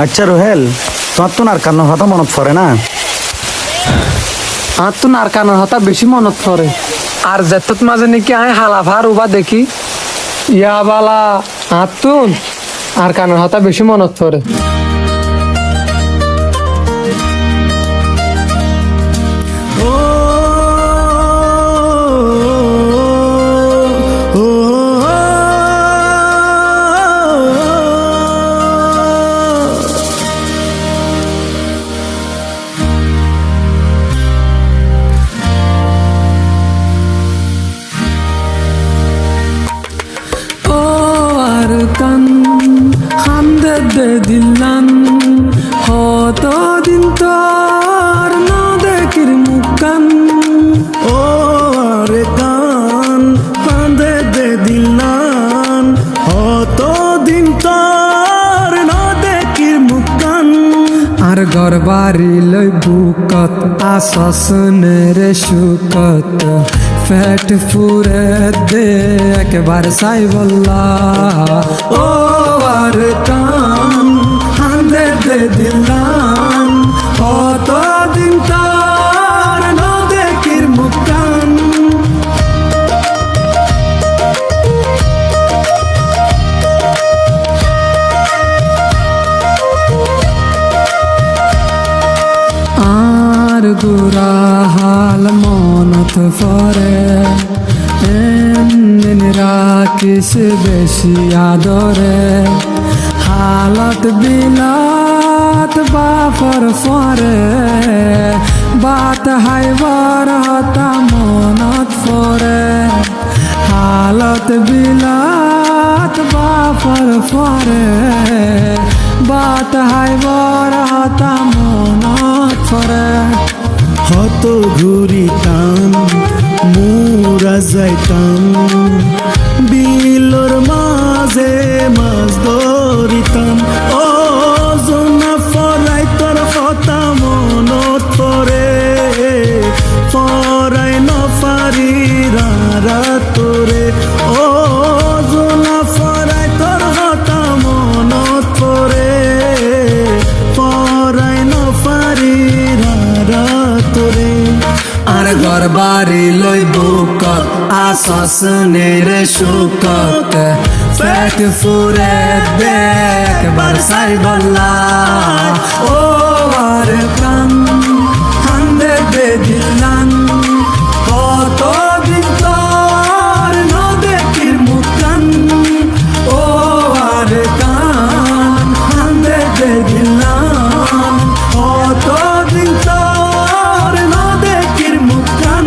আচ্ছা রোহেল, তোমার তো আর কান্নার কথা মনত পড়ে না? আর তো নার কানের হতা বেশি মনত পড়ে। আর যেত মাঝে নাকি আয় হালাফার উবা দেখি ইয়া বালা আতুন আর কানের হতা বেশি মনত পড়ে। কান খান্দে দে দিলান হত দিন তোর না দেখির মুকান ও আরে কান কান্দে দে দিলান হত দিন তোর না দেখির মুকান আর ঘর বাড়ি লই বুকত আসসনের সুকত ফেট ফুরে দে একবার সাই বল্লা ও আর কান কান্দে দে দিলান হত দিন তোর না দেখির মুকান আর গুরা হাল মনত ফরে দিন রাখিস বেশি আদরে হালত বিলাত বাফর ফরে বাত হাইবার হতা মনত ফরে হালত বিলাত বাফর ফরে বাত হাইবার হতা মনত ফরে হত ঘুরিতাম মুরা যাইতাম বিলর মাঝে মাছ ধরিতাম ও জনা ফরাই তোর কথা মনত পরে ফরাই নফারি রারা তোরে ও জনা ফরাই তোর কথা মনত পরে ফরাই নফারি রারা তোরে আর ঘর বাড়ি লই বুকত আসসনের সুকত পেট ফুরে দেখ বারসাই বল্লা ও আর কান হান্দে দে দিলান কত দিন তোর না দেখির মুকান ও আর কান হান্দে দে দিলান কত দিন তোর না দেখির মুকান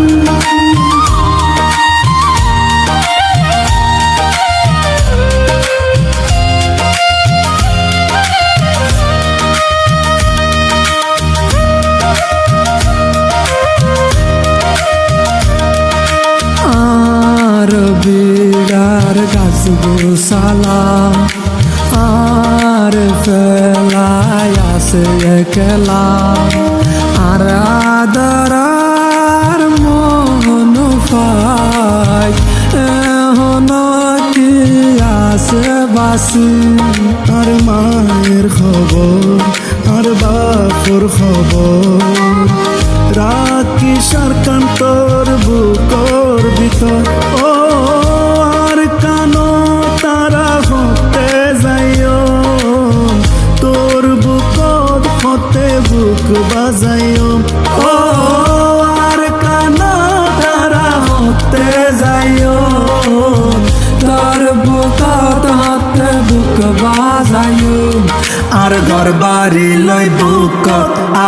আর বিড়ার গাছ গোসালা আর ফেলায় আসে একলা আর আদরার মন পাই এখন কি আসে বাসি আর মায়ের খবর আর বাপুর খবর রাখি সরকার তোর বুকর ভিতর ও আর কানো তারা হতে যাইও তোর বুকত হতে বুক বাজাইও ও আর কানো তারা হতে যাইও তোর বুকত হাতে বুক বাজায়ু আর ঘর বাড়ি লই বুকত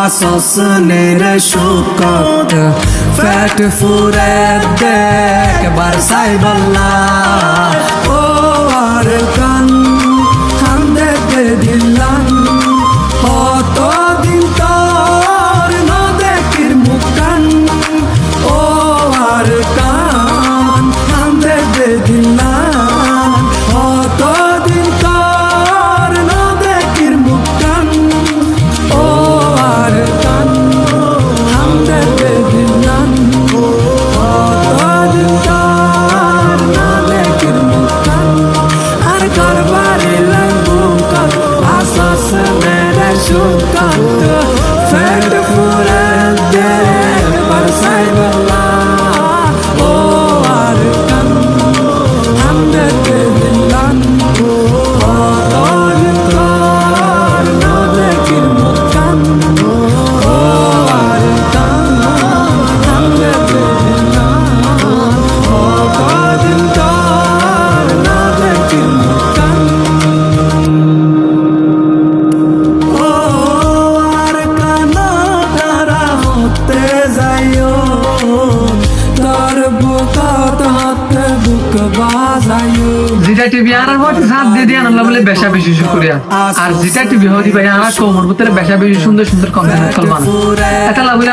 আসসনের সুকত ফেট ফুরে দেখ বারসাই বল্লা ও আর কান হান্দে দে দিলান হত দিন তোর না দেখির মুকান ও আর কান হান্দে দে দিলান হত দিন তোর না দেখির মুকান ও আর কান হান্দে দে দিলান হত দিন তোর না দেখির টিভি আর হচ্ছে সাত দিয়ে দিয়ে আনলা বলে বেশা বেশি করিয়া আর যেটা টিভি হদি ভাই আর কোমর ভিতরে বেশা বেশি সুন্দর সুন্দর কম্বিনেশন বানা এটা লাগলে